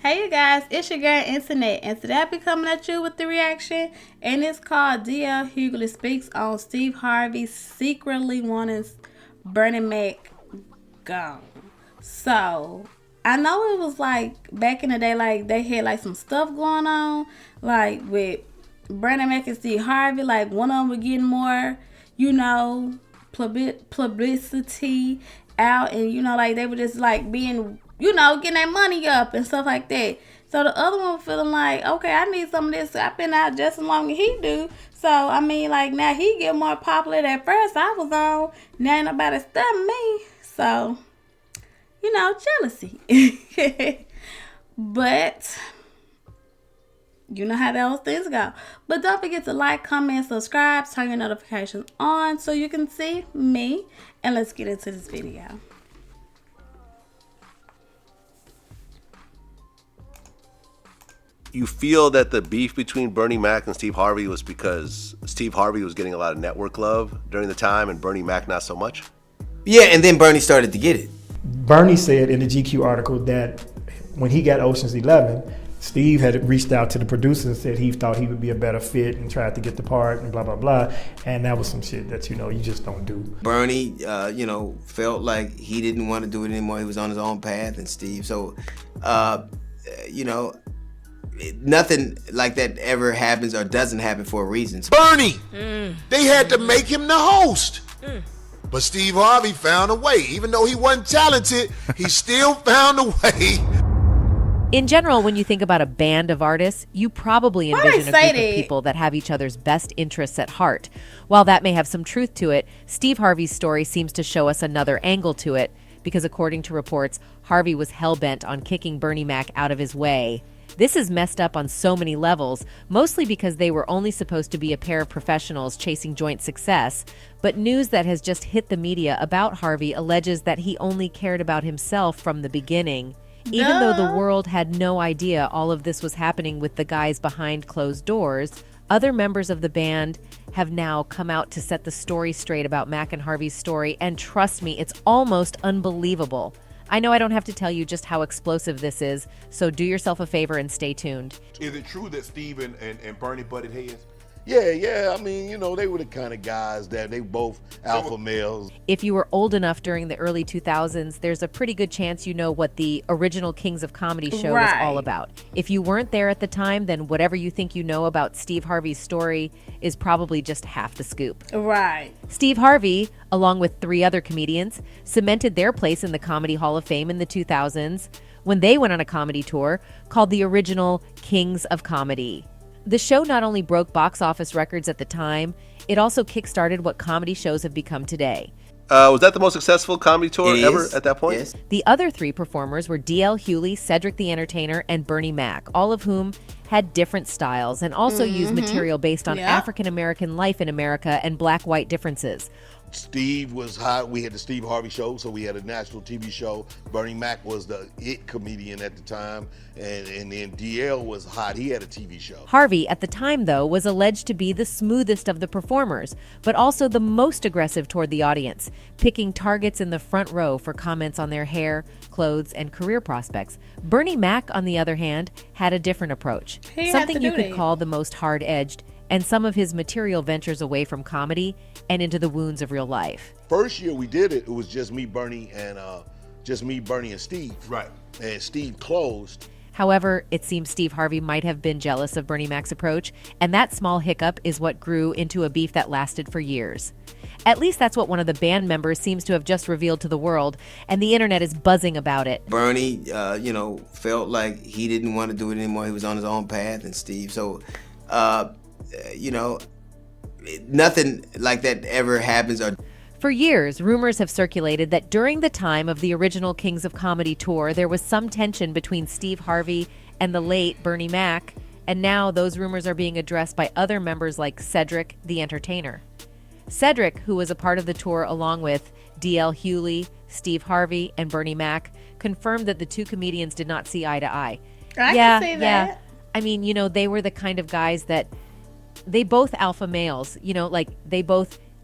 Hey you guys, it's your girl Internet, and today I'll be coming at you with the reaction, and it's called DL Hughley Speaks on Steve Harvey secretly wanting Bernie Mac gone. So, I know it was like back in the day, like they had like some stuff going on, like with Bernie Mac and Steve Harvey, like one of them was getting more, publicity out, and like they were just like being getting their money up and stuff like that. So the other one feeling like, okay, I need some of this. I've been out just as long as he do. So, I mean, like, now he get more popular than first I was on. Now ain't nobody stopping me. So, jealousy. But, you know how those things go. But don't forget to like, comment, subscribe, turn your notifications on so you can see me. And let's get into this video. You feel that the beef between Bernie Mac and Steve Harvey was because Steve Harvey was getting a lot of network love during the time and Bernie Mac not so much? Yeah, and then Bernie started to get it. Bernie said in the GQ article that when he got Ocean's 11, Steve had reached out to the producers and said he thought he would be a better fit and tried to get the part and blah, blah, blah. And that was some shit that, you just don't do. Bernie, felt like he didn't want to do it anymore. He was on his own path, and Steve. So, nothing like that ever happens or doesn't happen for a reason. Bernie, they had to make him the host. But Steve Harvey found a way. Even though he wasn't talented, he still found a way. In general, when you think about a band of artists, you probably envision a group of people that have each other's best interests at heart. While that may have some truth to it, Steve Harvey's story seems to show us another angle to it, because according to reports, Harvey was hell-bent on kicking Bernie Mac out of his way. This is messed up on so many levels, mostly because they were only supposed to be a pair of professionals chasing joint success. But news that has just hit the media about Harvey alleges that he only cared about himself from the beginning. Even though the world had no idea all of this was happening with the guys behind closed doors, other members of the band have now come out to set the story straight about Mac and Harvey's story, and trust me, it's almost unbelievable. I know I don't have to tell you just how explosive this is, so do yourself a favor and stay tuned. Is it true that Steve and Bernie butted heads? Yeah. I mean, they were the kind of guys that they both alpha males. If you were old enough during the early 2000s, there's a pretty good chance you know what the original Kings of Comedy show was all about. If you weren't there at the time, then whatever you think you know about Steve Harvey's story is probably just half the scoop. Right. Steve Harvey, along with 3 other comedians, cemented their place in the Comedy Hall of Fame in the 2000s when they went on a comedy tour called the original Kings of Comedy. The show not only broke box office records at the time, it also kickstarted what comedy shows have become today. Was that the most successful comedy tour ever at that point? Yes. The other 3 performers were DL Hughley, Cedric the Entertainer, and Bernie Mac, all of whom had different styles and also used material based on African-American life in America and black-white differences. Steve was hot. We had the Steve Harvey show, so we had a national TV show. Bernie Mac was the it comedian at the time, and then DL was hot. He had a TV show. Harvey, at the time, though, was alleged to be the smoothest of the performers, but also the most aggressive toward the audience, picking targets in the front row for comments on their hair, clothes, and career prospects. Bernie Mac, on the other hand, had a different approach, something you could call the most hard-edged, and some of his material ventures away from comedy and into the wounds of real life. First year we did it, it was just me, Bernie, and Steve. Right. And Steve closed. However, it seems Steve Harvey might have been jealous of Bernie Mac's approach, and that small hiccup is what grew into a beef that lasted for years. At least that's what one of the band members seems to have just revealed to the world, and the internet is buzzing about it. Bernie, felt like he didn't want to do it anymore. He was on his own path, and Steve. So, nothing like that ever happens. For years, rumors have circulated that during the time of the original Kings of Comedy tour, there was some tension between Steve Harvey and the late Bernie Mac, and now those rumors are being addressed by other members like Cedric the Entertainer. Cedric, who was a part of the tour along with DL Hughley, Steve Harvey, and Bernie Mac, confirmed that the 2 comedians did not see eye to eye. I can see that. I mean, they were the kind of guys that they both alpha males,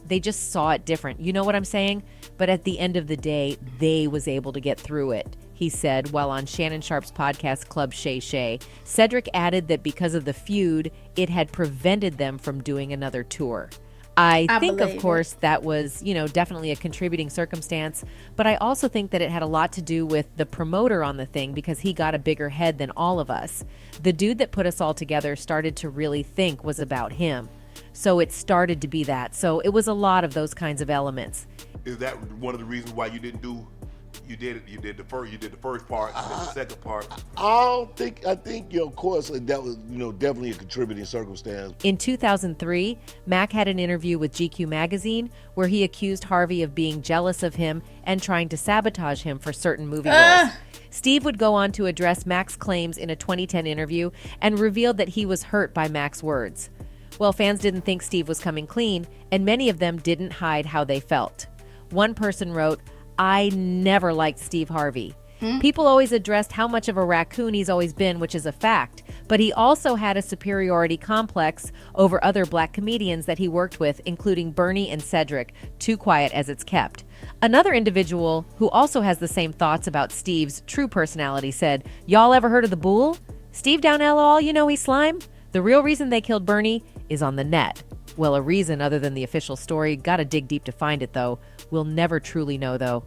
they just saw it different. You know what I'm saying? But at the end of the day, they was able to get through it. he said while on Shannon Sharp's podcast Club Shay Shay. Cedric added that because of the feud, it had prevented them from doing another tour. I think, of course, that was, definitely a contributing circumstance, but I also think that it had a lot to do with the promoter on the thing because he got a bigger head than all of us. The dude that put us all together started to really think was about him. So it started to be that. So it was a lot of those kinds of elements. Is that one of the reasons why you did the first part, and then the second part? I think, of course, that was, definitely a contributing circumstance. In 2003, Mac had an interview with GQ magazine where he accused Harvey of being jealous of him and trying to sabotage him for certain movie roles. Steve would go on to address Mac's claims in a 2010 interview and revealed that he was hurt by Mac's words. Well, fans didn't think Steve was coming clean, and many of them didn't hide how they felt. One person wrote, "I never liked Steve Harvey. People always addressed how much of a raccoon he's always been, which is a fact, but he also had a superiority complex over other black comedians that he worked with, including Bernie and Cedric, too quiet as it's kept." Another individual who also has the same thoughts about Steve's true personality said, "Y'all ever heard of the Bull? Steve down LOL, he's slime? The real reason they killed Bernie is on the net." Well, a reason other than the official story. Gotta dig deep to find it, though. We'll never truly know, though.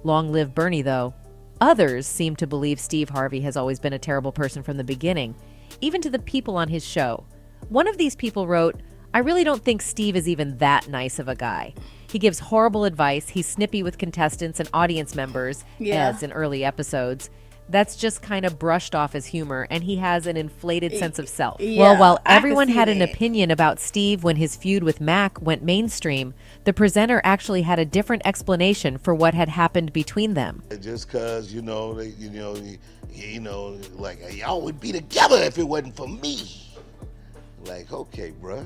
Long live Bernie, though. Others seem to believe Steve Harvey has always been a terrible person from the beginning, even to the people on his show. One of these people wrote, "I really don't think Steve is even that nice of a guy. He gives horrible advice. He's snippy with contestants and audience members, as in early episodes. That's just kind of brushed off as humor, and he has an inflated sense of self." Well, while everyone had an opinion about Steve when his feud with Mac went mainstream, the presenter actually had a different explanation for what had happened between them. Just because, like, y'all would be together if it wasn't for me. Like, okay, bruh.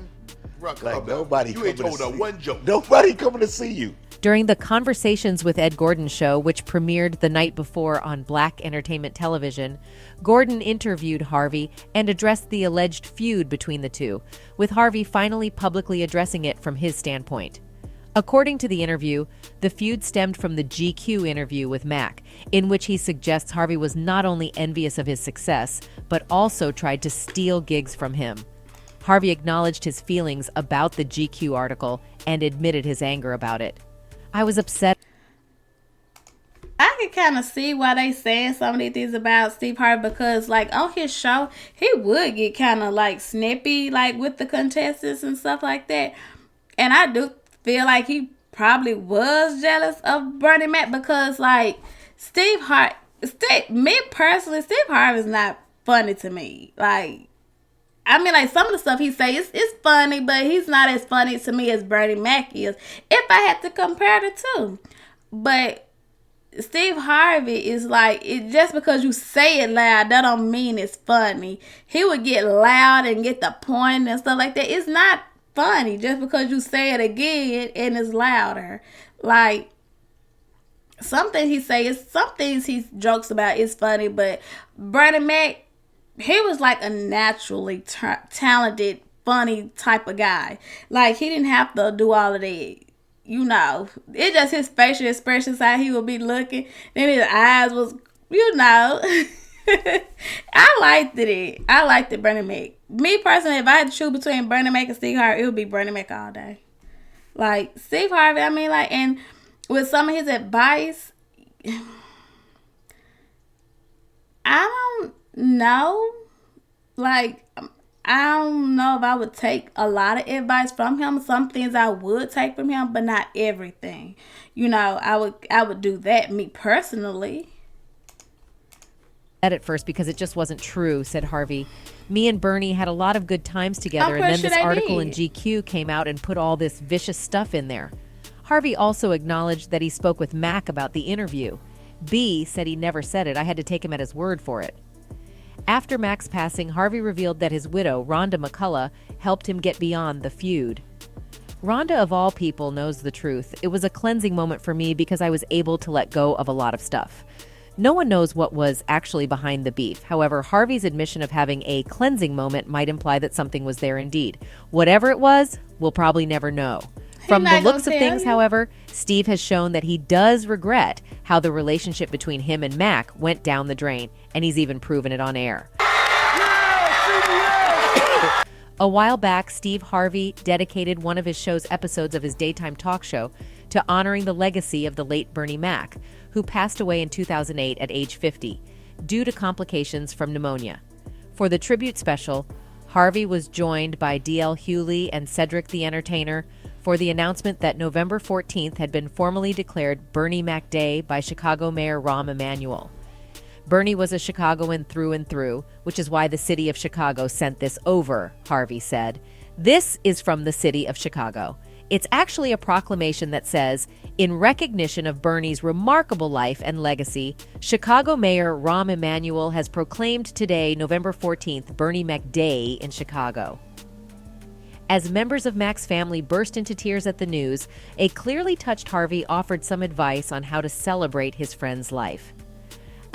Like, nobody You ain't told her one joke. Nobody coming to see you. During the Conversations with Ed Gordon show, which premiered the night before on Black Entertainment Television, Gordon interviewed Harvey and addressed the alleged feud between the two, with Harvey finally publicly addressing it from his standpoint. According to the interview, the feud stemmed from the GQ interview with Mac, in which he suggests Harvey was not only envious of his success, but also tried to steal gigs from him. Harvey acknowledged his feelings about the GQ article and admitted his anger about it. "I was upset." I can kind of see why they saying some of these things about Steve Harvey because, like, on his show, he would get kind of, like, snippy, like, with the contestants and stuff like that. And I do feel like he probably was jealous of Bernie Mac because, like, me personally, Steve Harvey is not funny to me. Like, I mean, like, some of the stuff he says is funny, but he's not as funny to me as Bernie Mac is, if I had to compare the two. But Steve Harvey is like, just because you say it loud, that don't mean it's funny. He would get loud and get the point and stuff like that. It's not funny just because you say it again and it's louder. Like, some things he jokes about is funny, but Bernie Mac, he was like a naturally talented, funny type of guy. Like, he didn't have to do all of that. It's just his facial expressions, how he would be looking. Then his eyes was, I liked it. I liked it, Bernie Mac. Me personally, if I had to choose between Bernie Mac and Steve Harvey, it would be Bernie Mac all day. Like, Steve Harvey, I mean, like, and with some of his advice, I don't know. Like, I don't know if I would take a lot of advice from him. Some things I would take from him, but not everything. I would do that, me personally. At first because it just wasn't true, said Harvey. "Me and Bernie had a lot of good times together, and then this article in GQ came out and put all this vicious stuff in there." Harvey also acknowledged that he spoke with Mac about the interview. B said he never said it. "I had to take him at his word for it." After Mac's passing, Harvey revealed that his widow, Rhonda McCullough, helped him get beyond the feud. "Rhonda, of all people, knows the truth. It was a cleansing moment for me because I was able to let go of a lot of stuff." No one knows what was actually behind the beef. However, Harvey's admission of having a cleansing moment might imply that something was there indeed. Whatever it was, we'll probably never know. From the looks of things, however, Steve has shown that he does regret how the relationship between him and Mac went down the drain, and he's even proven it on air. A while back, Steve Harvey dedicated one of his show's episodes of his daytime talk show to honoring the legacy of the late Bernie Mac, who passed away in 2008 at age 50 due to complications from pneumonia. For the tribute special, Harvey was joined by D.L. Hughley and Cedric the Entertainer for the announcement that November 14th had been formally declared Bernie Mac Day by Chicago Mayor Rahm Emanuel. Bernie was a Chicagoan through and through, which is why the city of Chicago sent this over, Harvey said. This is from the city of Chicago. It's actually a proclamation that says, in recognition of Bernie's remarkable life and legacy, Chicago Mayor Rahm Emanuel has proclaimed today, November 14th, Bernie Mac Day in Chicago. As members of Mac's family burst into tears at the news, a clearly touched Harvey offered some advice on how to celebrate his friend's life.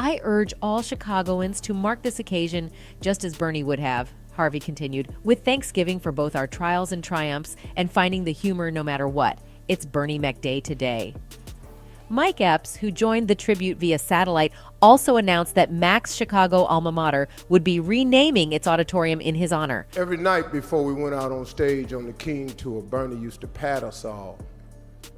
I urge all Chicagoans to mark this occasion just as Bernie would have, Harvey continued, with thanksgiving for both our trials and triumphs and finding the humor no matter what. It's Bernie Mac Day today. Mike Epps, who joined the tribute via satellite, also announced that Mac's Chicago alma mater would be renaming its auditorium in his honor. Every night before we went out on stage on the King Tour, Bernie used to pat us all.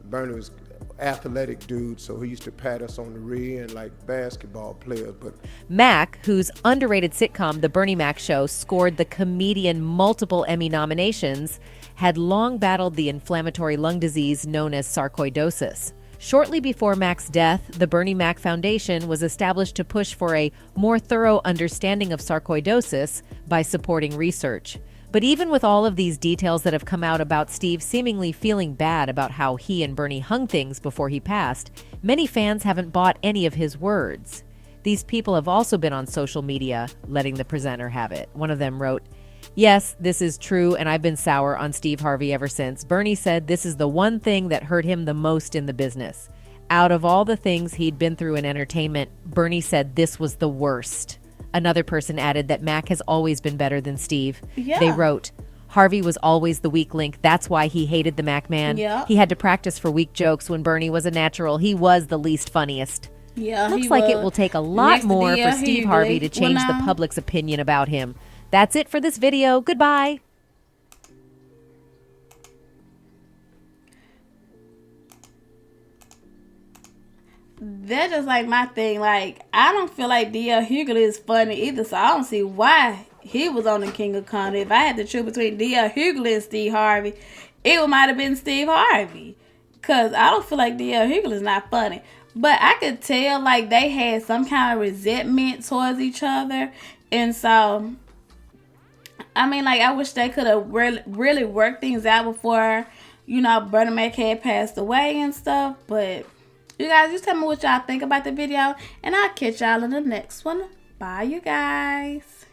Bernie was athletic dude, so he used to pat us on the rear end like basketball players. But Mac, whose underrated sitcom The Bernie Mac Show scored the comedian multiple Emmy nominations, had long battled the inflammatory lung disease known as sarcoidosis. Shortly before Mac's death, the Bernie Mac Foundation was established to push for a more thorough understanding of sarcoidosis by supporting research. But even with all of these details that have come out about Steve seemingly feeling bad about how he and Bernie hung things before he passed, many fans haven't bought any of his words. These people have also been on social media, letting the presenter have it. One of them wrote, "Yes, this is true, and I've been sour on Steve Harvey ever since. Bernie said this is the one thing that hurt him the most in the business. Out of all the things he'd been through in entertainment, Bernie said this was the worst." Another person added that Mac has always been better than Steve. Yeah. They wrote, "Harvey was always the weak link. That's why he hated the Mac man. Yeah. He had to practice for weak jokes when Bernie was a natural. He was the least funniest." Yeah, Looks like it will take a lot more for Steve Harvey to change the public's opinion about him. That's it for this video. Goodbye. That's just like my thing. Like, I don't feel like D.L. Hughley is funny either, so I don't see why he was on the King of Comedy. If I had to choose between D.L. Hughley and Steve Harvey, it might have been Steve Harvey. Because I don't feel like D.L. Hughley is not funny. But I could tell, like, they had some kind of resentment towards each other. And so, I mean, like, I wish they could have really worked things out before, you know, Bernie Mac had passed away and stuff. But you guys, just tell me what y'all think about the video, and I'll catch y'all in the next one. Bye, you guys.